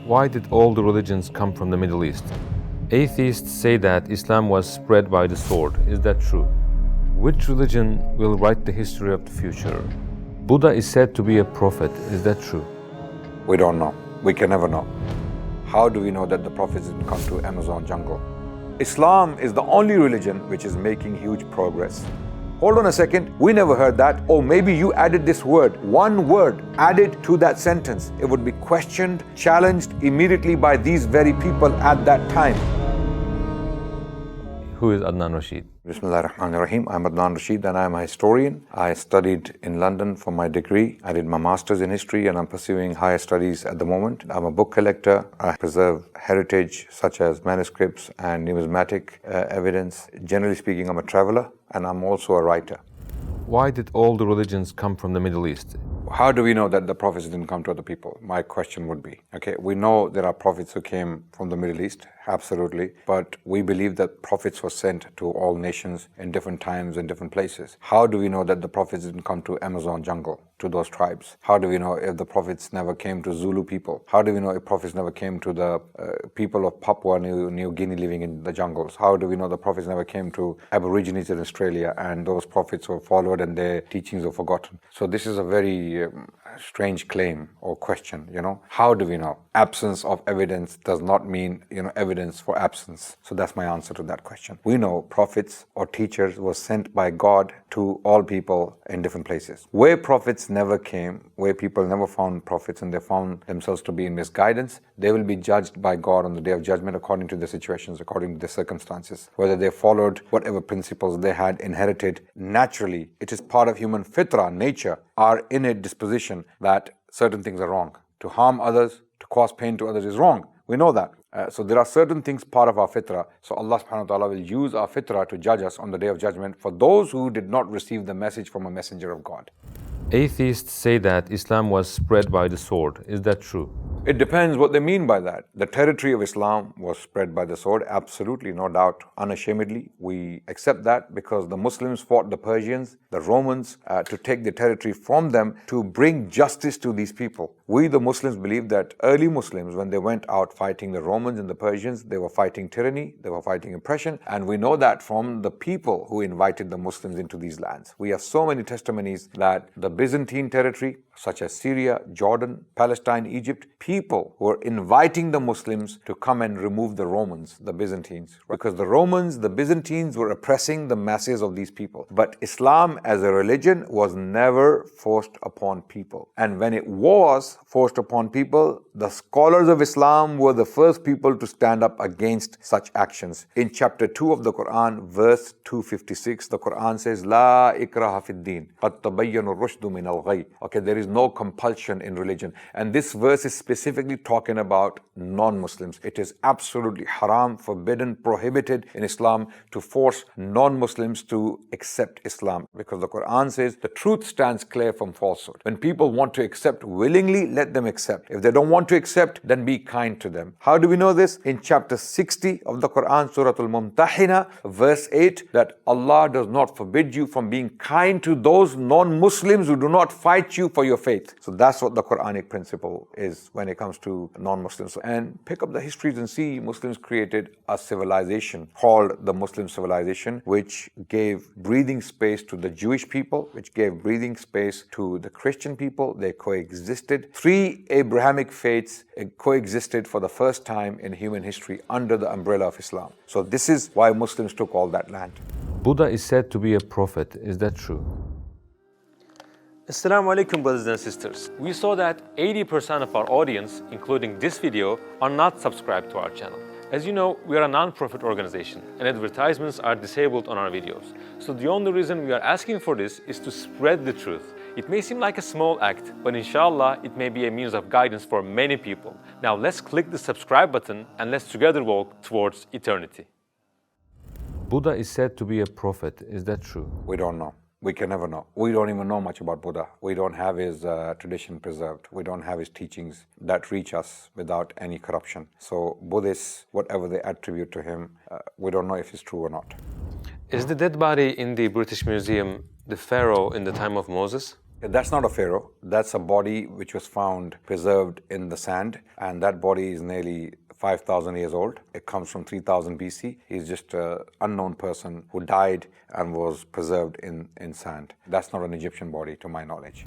Why did all the religions come from the Middle East? Atheists say that Islam was spread by the sword. Is that true? Which religion will write the history of the future? Buddha is said to be a prophet. Is that true? We don't know. We can never know. How do we know that the prophets didn't come to Amazon jungle? Islam is the only religion which is making huge progress. Hold on a second, we never heard that. Oh, maybe you added this word, one word added to that sentence. It would be questioned, challenged immediately by these very people at that time. Who is Adnan Rashid? Bismillahirrahmanirrahim. I'm Adnan Rashid and I'm a historian. I studied in London for my degree. I did my master's in history and I'm pursuing higher studies at the moment. I'm a book collector. I preserve heritage such as manuscripts and numismatic evidence. Generally speaking, I'm a traveler and I'm also a writer. Why did all the religions come from the Middle East? How do we know that the prophets didn't come to other people? My question would be, okay, we know there are prophets who came from the Middle East, absolutely, but we believe that prophets were sent to all nations in different times and different places. How do we know that the prophets didn't come to Amazon jungle, to those tribes? How do we know if the prophets never came to Zulu people? How do we know if prophets never came to the people of Papua New Guinea living in the jungles? How do we know the prophets never came to Aborigines in Australia and those prophets were followed and their teachings were forgotten? So this is a very strange claim or question, How do we know? Absence of evidence does not mean, evidence for absence. So that's my answer to that question. We know prophets or teachers were sent by God to all people in different places. Where prophets never came, where people never found prophets and they found themselves to be in misguidance, they will be judged by God on the Day of Judgment according to the situations, according to the circumstances. Whether they followed whatever principles they had inherited naturally, it is part of human fitrah, nature, our innate disposition that certain things are wrong. To harm others, to cause pain to others is wrong. We know that. So there are certain things part of our fitrah. So Allah subhanahu wa ta'ala will use our fitrah to judge us on the Day of Judgment for those who did not receive the message from a messenger of God. Atheists say that Islam was spread by the sword. Is that true? It depends what they mean by that. The territory of Islam was spread by the sword, absolutely, no doubt, unashamedly. We accept that because the Muslims fought the Persians, the Romans, to take the territory from them to bring justice to these people. We, the Muslims, believe that early Muslims, when they went out fighting the Romans and the Persians, they were fighting tyranny, they were fighting oppression, and we know that from the people who invited the Muslims into these lands. We have so many testimonies that the Byzantine territory, such as Syria, Jordan, Palestine, Egypt, people were inviting the Muslims to come and remove the Romans, the Byzantines, because the Romans, the Byzantines were oppressing the masses of these people. But Islam as a religion was never forced upon people. And when it was forced upon people, the scholars of Islam were the first people to stand up against such actions. In chapter 2 of the Quran, verse 256, the Quran says, La ikraha fid din, qad tabayyana ar-rushdu min al-ghayy. Okay, there is no compulsion in religion. And this verse is specifically talking about non-Muslims. It is absolutely haram, forbidden, prohibited in Islam to force non-Muslims to accept Islam, because the Quran says the truth stands clear from falsehood. When people want to accept willingly, let them accept. If they don't want to accept, then be kind to them. How do we know this? In chapter 60 of the Quran, Surah Al-Mumtahina, verse 8, that Allah does not forbid you from being kind to those non-Muslims who do not fight you for your faith. So that's what the Quranic principle is when it comes to non-Muslims. And pick up the histories and see Muslims created a civilization called the Muslim civilization, which gave breathing space to the Jewish people, which gave breathing space to the Christian people. They coexisted. Three Abrahamic faiths coexisted for the first time in human history under the umbrella of Islam. So this is why Muslims took all that land. Buddha is said to be a prophet. Is that true? Assalamu alaikum, brothers and sisters. We saw that 80% of our audience, including this video, are not subscribed to our channel. As you know, we are a non-profit organization and advertisements are disabled on our videos. So the only reason we are asking for this is to spread the truth. It may seem like a small act, but inshallah, it may be a means of guidance for many people. Now let's click the subscribe button and let's together walk towards eternity. Buddha is said to be a prophet. Is that true? We don't know. We can never know. We don't even know much about Buddha. We don't have his tradition preserved. We don't have his teachings that reach us without any corruption. So Buddhists, whatever they attribute to him, we don't know if it's true or not. Is the dead body in the British Museum the pharaoh in the time of Moses? That's not a pharaoh. That's a body which was found preserved in the sand, and that body is nearly 5,000 years old. It comes from 3000 BC. He's just an unknown person who died and was preserved in sand. That's not an Egyptian body, to my knowledge.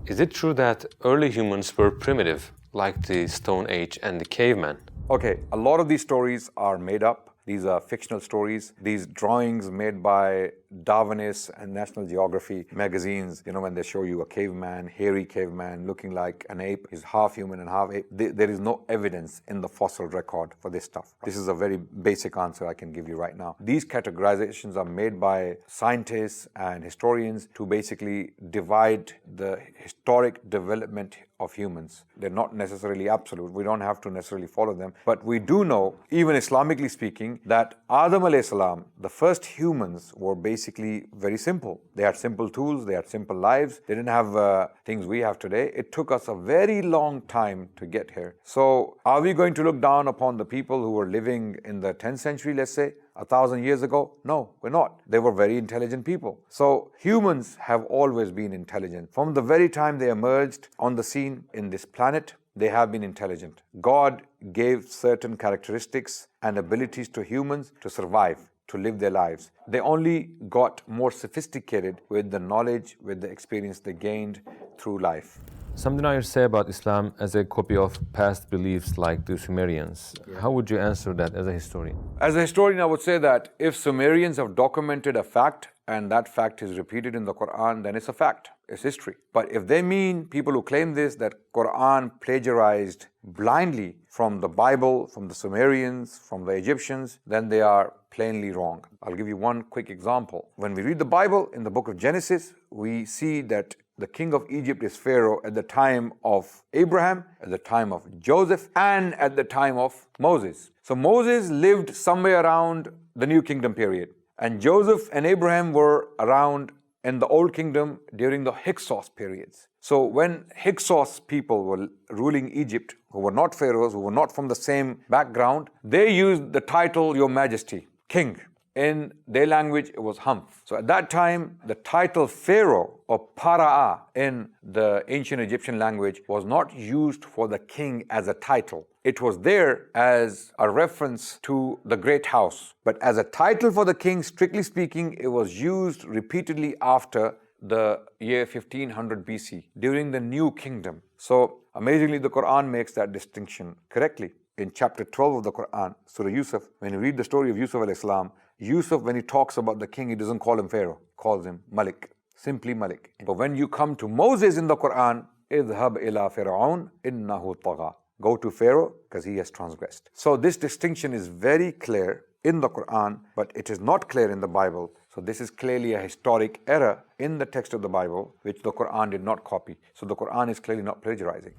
Is it true that early humans were primitive, like the Stone Age and the caveman? Okay, a lot of these stories are made up. These are fictional stories. These drawings made by Darwinists and National Geography magazines, when they show you a caveman, hairy caveman, looking like an ape, he's half human and half ape. There is no evidence in the fossil record for this stuff. This is a very basic answer I can give you right now. These categorizations are made by scientists and historians to basically divide the historic development of humans. They're not necessarily absolute. We don't have to necessarily follow them. But we do know, even Islamically speaking, that Adam alayhi salam, the first humans, were basically very simple. They had simple tools, they had simple lives. They didn't have things we have today. It took us a very long time to get here. So are we going to look down upon the people who were living in the 10th century, let's say, 1,000 years ago? No, we're not. They were very intelligent people. So humans have always been intelligent. From the very time they emerged on the scene in this planet, they have been intelligent. God gave certain characteristics and abilities to humans to survive, to live their lives. They only got more sophisticated with the knowledge, with the experience they gained through life. Some deniers say about Islam as a copy of past beliefs like the Sumerians. How would you answer that as a historian? As a historian, I would say that if Sumerians have documented a fact and that fact is repeated in the Quran, then it's a fact. It's history. But if they mean, people who claim this, that Quran plagiarized blindly from the Bible, from the Sumerians, from the Egyptians, then they are plainly wrong. I'll give you one quick example. When we read the Bible in the book of Genesis, we see that the king of Egypt is Pharaoh at the time of Abraham, at the time of Joseph, and at the time of Moses. So Moses lived somewhere around the New Kingdom period, and Joseph and Abraham were around in the Old Kingdom during the Hyksos periods. So when Hyksos people were ruling Egypt, who were not pharaohs, who were not from the same background, they used the title Your Majesty, King. In their language, it was Humph. So at that time, the title Pharaoh or Para'a in the ancient Egyptian language was not used for the king as a title. It was there as a reference to the great house. But as a title for the king, strictly speaking, it was used repeatedly after the year 1500 BC, during the New Kingdom. So amazingly, the Quran makes that distinction correctly. In chapter 12 of the Quran, Surah Yusuf, when you read the story of Yusuf alayhi salam, Yusuf, when he talks about the king, he doesn't call him Pharaoh, he calls him Malik, simply Malik. But when you come to Moses in the Quran, اذهب إلى فرعون إنه طغى. Go to Pharaoh because he has transgressed. So this distinction is very clear in the Quran, but it is not clear in the Bible. So this is clearly a historic error in the text of the Bible, which the Quran did not copy. So the Quran is clearly not plagiarizing.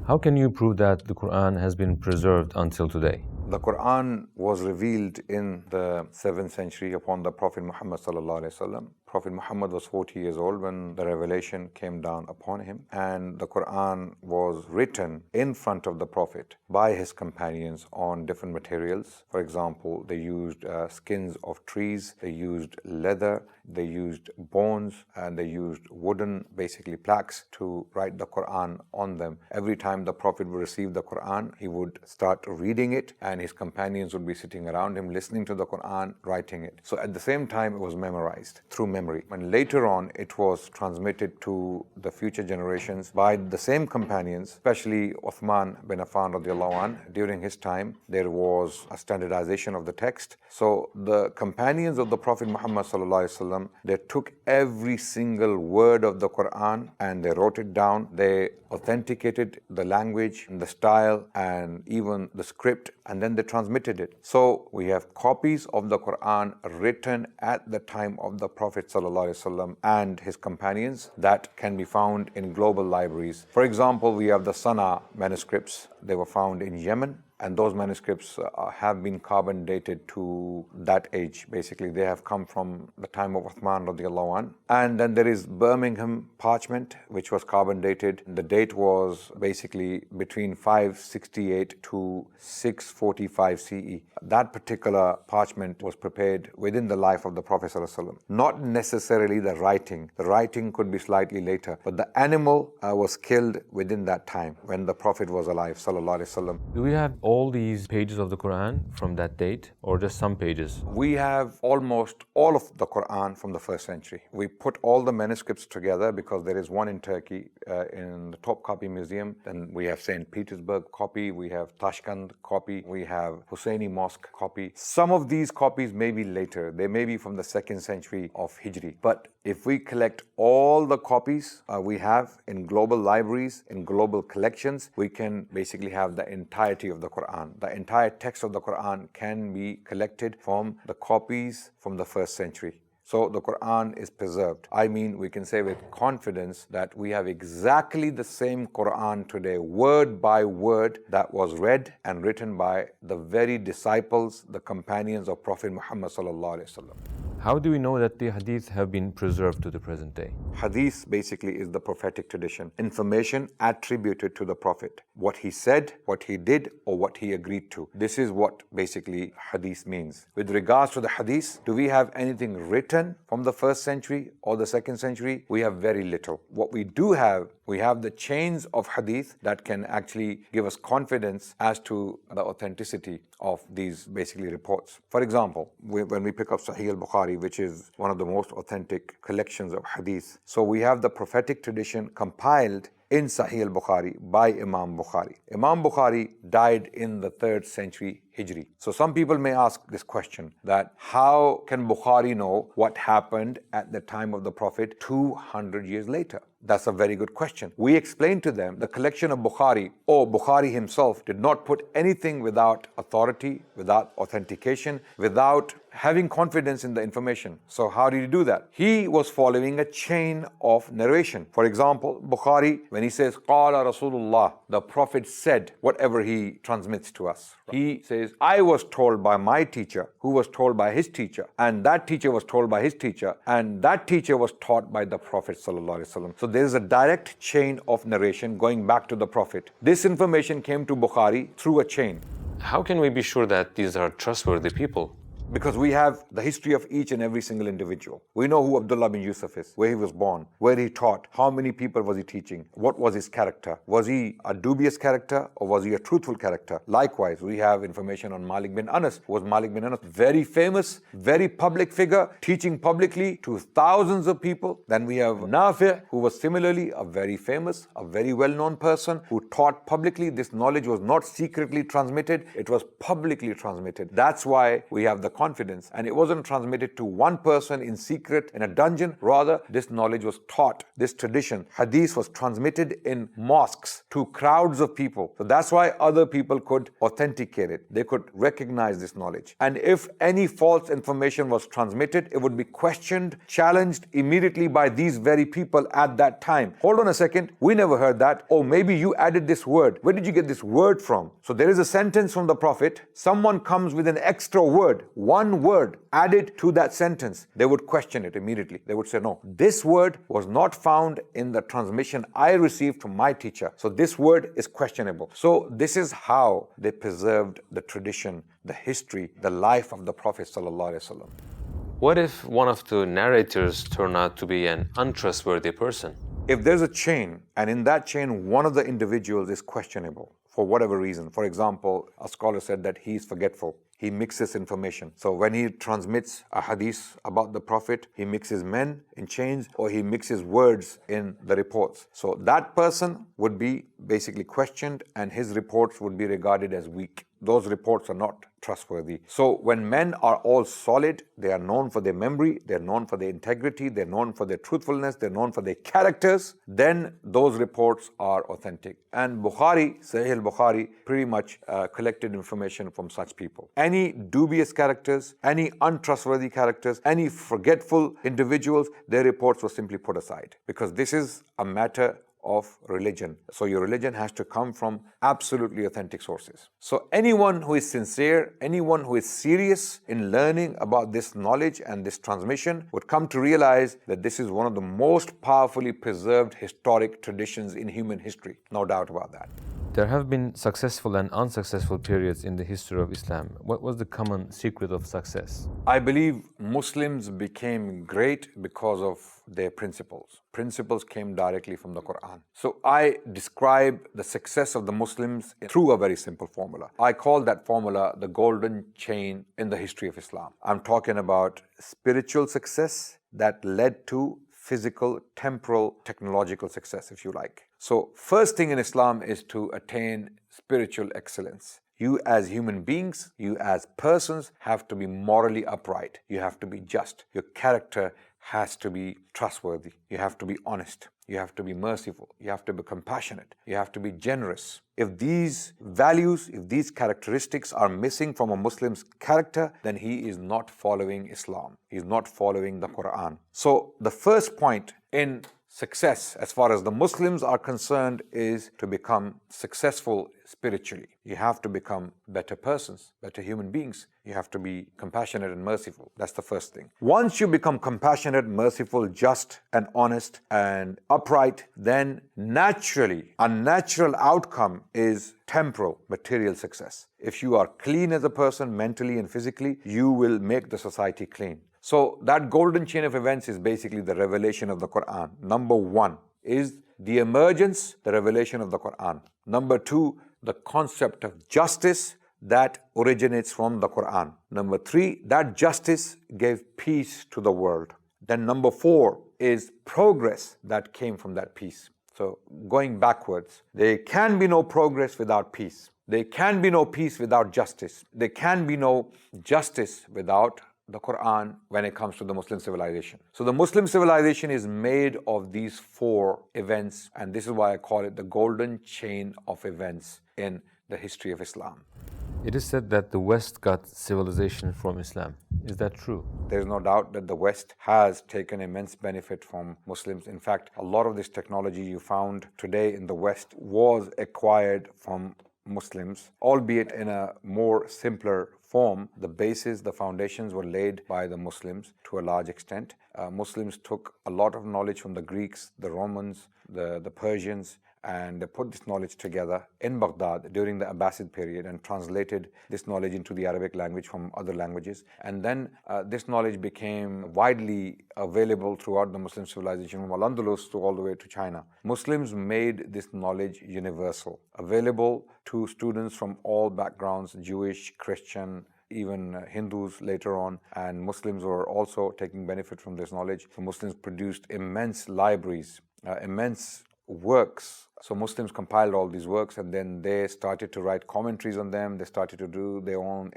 How can you prove that the Quran has been preserved until today? The Quran was revealed in the 7th century upon the Prophet Muhammad sallallahu alaihi wasallam. Prophet Muhammad was 40 years old when the revelation came down upon him, and the Quran was written in front of the Prophet by his companions on different materials. For example, they used skins of trees, they used leather, they used bones, and they used wooden, basically plaques, to write the Quran on them. Every time the Prophet would receive the Quran, he would start reading it, and his companions would be sitting around him, listening to the Quran, writing it. So at the same time, it was memorized through memory. And later on, it was transmitted to the future generations by the same companions, especially Uthman bin Affan radiallahu anh. During his time, there was a standardization of the text. So the companions of the Prophet Muhammad sallallahu alaihi wasallam, they took every single word of the Quran and they wrote it down. They authenticated the language, the style, and even the script, and then they transmitted it. So we have copies of the Quran written at the time of the Prophet ﷺ and his companions that can be found in global libraries. For example, we have the Sana manuscripts. They were found in Yemen, and those manuscripts have been carbon dated to that age. Basically, they have come from the time of Uthman radiallahu anh. And then there is Birmingham parchment, which was carbon dated. The date was basically between 568 to 645 CE. That particular parchment was prepared within the life of the Prophet ﷺ. Not necessarily the writing. The writing could be slightly later, but the animal was killed within that time when the Prophet was alive, sallallahu alaihi wasallam. Do we have all these pages of the Quran from that date, or just some pages? We have almost all of the Quran from the first century. We put all the manuscripts together because there is one in Turkey in the Topkapi Museum. Then we have St. Petersburg copy, we have Tashkent copy, we have Husseini Mosque copy. Some of these copies may be later. They may be from the 2nd century of Hijri. But if we collect all the copies we have in global libraries, in global collections, we can basically have the entirety of the Quran. The entire text of the Quran can be collected from the copies from the 1st century. So the Quran is preserved. I mean, we can say with confidence that we have exactly the same Quran today, word by word, that was read and written by the very disciples, the companions of Prophet Muhammad sallallahu alaihi wasallam. How do we know that the hadith have been preserved to the present day? Hadith basically is the prophetic tradition, information attributed to the Prophet. What he said, what he did, or what he agreed to. This is what basically hadith means. With regards to the hadith, do we have anything written from the 1st century or the 2nd century? We have very little. What we do have, we have the chains of hadith that can actually give us confidence as to the authenticity of these basically reports. For example, when we pick up Sahih al-Bukhari, which is one of the most authentic collections of hadith. So we have the prophetic tradition compiled in Sahih al-Bukhari by Imam Bukhari. Imam Bukhari died in the 3rd century Hijri. So some people may ask this question, that how can Bukhari know what happened at the time of the Prophet 200 years later? That's a very good question. We explained to them the collection of Bukhari, or Bukhari himself, did not put anything without authority, without authentication, without having confidence in the information. So how did he do that? He was following a chain of narration. For example, Bukhari, when he says, Qala Rasulullah, the Prophet said, whatever he transmits to us. He says, I was told by my teacher, who was told by his teacher, and that teacher was told by his teacher, and that teacher was taught by the Prophet sallallahu alaihi wasallam. So there is a direct chain of narration going back to the Prophet. This information came to Bukhari through a chain. How can we be sure that these are trustworthy people? Because we have the history of each and every single individual. We know who Abdullah bin Yusuf is, where he was born, where he taught, how many people was he teaching, what was his character. Was he a dubious character or was he a truthful character? Likewise, we have information on Malik bin Anas. Who was Malik bin Anas? Very famous, very public figure, teaching publicly to thousands of people. Then we have Nafi', who was similarly a very famous, a very well-known person who taught publicly. This knowledge was not secretly transmitted, it was publicly transmitted. That's why we have the confidence, and it wasn't transmitted to one person in secret in a dungeon. Rather, this knowledge was taught. This tradition, hadith, was transmitted in mosques to crowds of people. So that's why other people could authenticate it. They could recognize this knowledge. And if any false information was transmitted, it would be questioned, challenged immediately by these very people at that time. Hold on a second, we never heard that. Oh, maybe you added this word. Where did you get this word from? So there is a sentence from the Prophet. Someone comes with an extra word, one word added to that sentence. They would question it immediately. They would say, no, this word was not found in the transmission I received from my teacher. So this word is questionable. So this is how they preserved the tradition, the history, the life of the Prophet ﷺ. What if one of the narrators turned out to be an untrustworthy person? If there's a chain, and in that chain one of the individuals is questionable for whatever reason, for example, a scholar said that he is forgetful, he mixes information. So when he transmits a hadith about the Prophet, he mixes men in chains, or he mixes words in the reports. So that person would be basically questioned, and his reports would be regarded as weak. Those reports are not trustworthy. So when men are all solid, they are known for their memory, they're known for their integrity, they're known for their truthfulness, they're known for their characters, then those reports are authentic. And Bukhari, Sahih al-Bukhari, pretty much collected information from such people. Any dubious characters, any untrustworthy characters, any forgetful individuals, their reports were simply put aside, because this is a matter of religion. So your religion has to come from absolutely authentic sources. So anyone who is sincere, anyone who is serious in learning about this knowledge and this transmission would come to realize that this is one of the most powerfully preserved historic traditions in human history. No doubt about that. There have been successful and unsuccessful periods in the history of Islam. What was the common secret of success? I believe Muslims became great because of their principles. Principles came directly from the Quran. So I describe the success of the Muslims through a very simple formula. I call that formula the golden chain in the history of Islam. I'm talking about spiritual success that led to physical, temporal, technological success, if you like. So first thing in Islam is to attain spiritual excellence. You as human beings, you as persons have to be morally upright. You have to be just. Your character has to be trustworthy. You have to be honest. You have to be merciful. You have to be compassionate. You have to be generous. If these values, if these characteristics are missing from a Muslim's character, then he is not following Islam. He is not following the Quran. So the first point in success, as far as the Muslims are concerned, is to become successful spiritually. You have to become better persons, better human beings. You have to be compassionate and merciful. That's the first thing. Once you become compassionate, merciful, just and honest and upright, then naturally, a natural outcome is temporal, material success. If you are clean as a person, mentally and physically, you will make the society clean. So that golden chain of events is basically the revelation of the Quran. Number one is the emergence, the revelation of the Quran. Number two, the concept of justice that originates from the Quran. Number three, that justice gave peace to the world. Then number four is progress that came from that peace. So going backwards, there can be no progress without peace. There can be no peace without justice. There can be no justice without the Quran when it comes to the Muslim civilization. So the Muslim civilization is made of these four events, and this is why I call it the golden chain of events in the history of Islam. It is said that the West got civilization from Islam. Is that true? There is no doubt that the West has taken immense benefit from Muslims. In fact, a lot of this technology you found today in the West was acquired from Muslims, albeit in a more simpler form. The bases, the foundations were laid by the Muslims to a large extent. Muslims took a lot of knowledge from the Greeks, the Romans, the Persians, and they put this knowledge together in Baghdad during the Abbasid period and translated this knowledge into the Arabic language from other languages. And then this knowledge became widely available throughout the Muslim civilization, from Al-Andalus to all the way to China. Muslims made this knowledge universal, available to students from all backgrounds, Jewish, Christian, even Hindus later on, and Muslims were also taking benefit from this knowledge. So Muslims produced immense libraries, immense works. So Muslims compiled all these works, and then they started to write commentaries on them. They started to do their own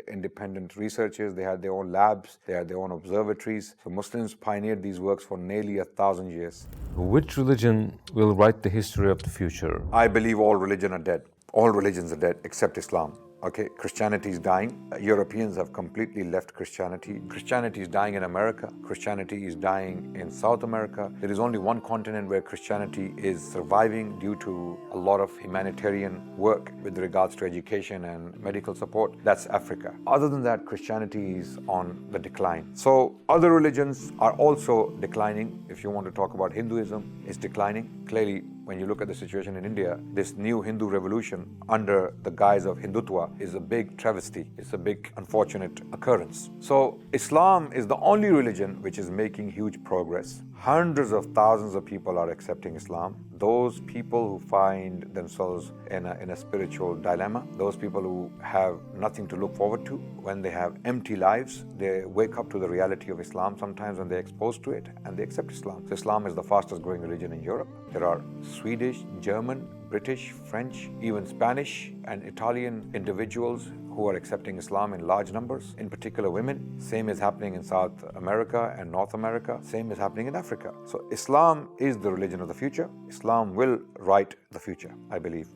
independent researches. They had their own labs. They had their own observatories. So Muslims pioneered these works for nearly 1,000 years. Which religion will write the history of the future? I believe all religions are dead. All religions are dead except Islam. Okay, Christianity is dying. Europeans have completely left Christianity. Christianity is dying in America. Christianity is dying in South America. There is only one continent where Christianity is surviving due to a lot of humanitarian work with regards to education and medical support. That's Africa. Other than that, Christianity is on the decline. So other religions are also declining. If you want to talk about Hinduism, it's declining. Clearly, when you look at the situation in India, this new Hindu revolution under the guise of Hindutva is a big travesty. It's a big unfortunate occurrence. So Islam is the only religion which is making huge progress. Hundreds of thousands of people are accepting Islam. Those people who find themselves in a spiritual dilemma, those people who have nothing to look forward to, when they have empty lives, they wake up to the reality of Islam sometimes when they're exposed to it, and they accept Islam. So Islam is the fastest growing religion in Europe. There are Swedish, German, British, French, even Spanish and Italian individuals who are accepting Islam in large numbers, in particular women. Same is happening in South America and North America. Same is happening in Africa. So Islam is the religion of the future. Islam will write the future, I believe.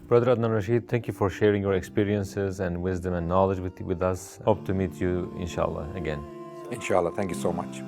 Brother Adnan Rashid, thank you for sharing your experiences and wisdom and knowledge with us. Hope to meet you, inshallah, again. Inshallah. Thank you so much.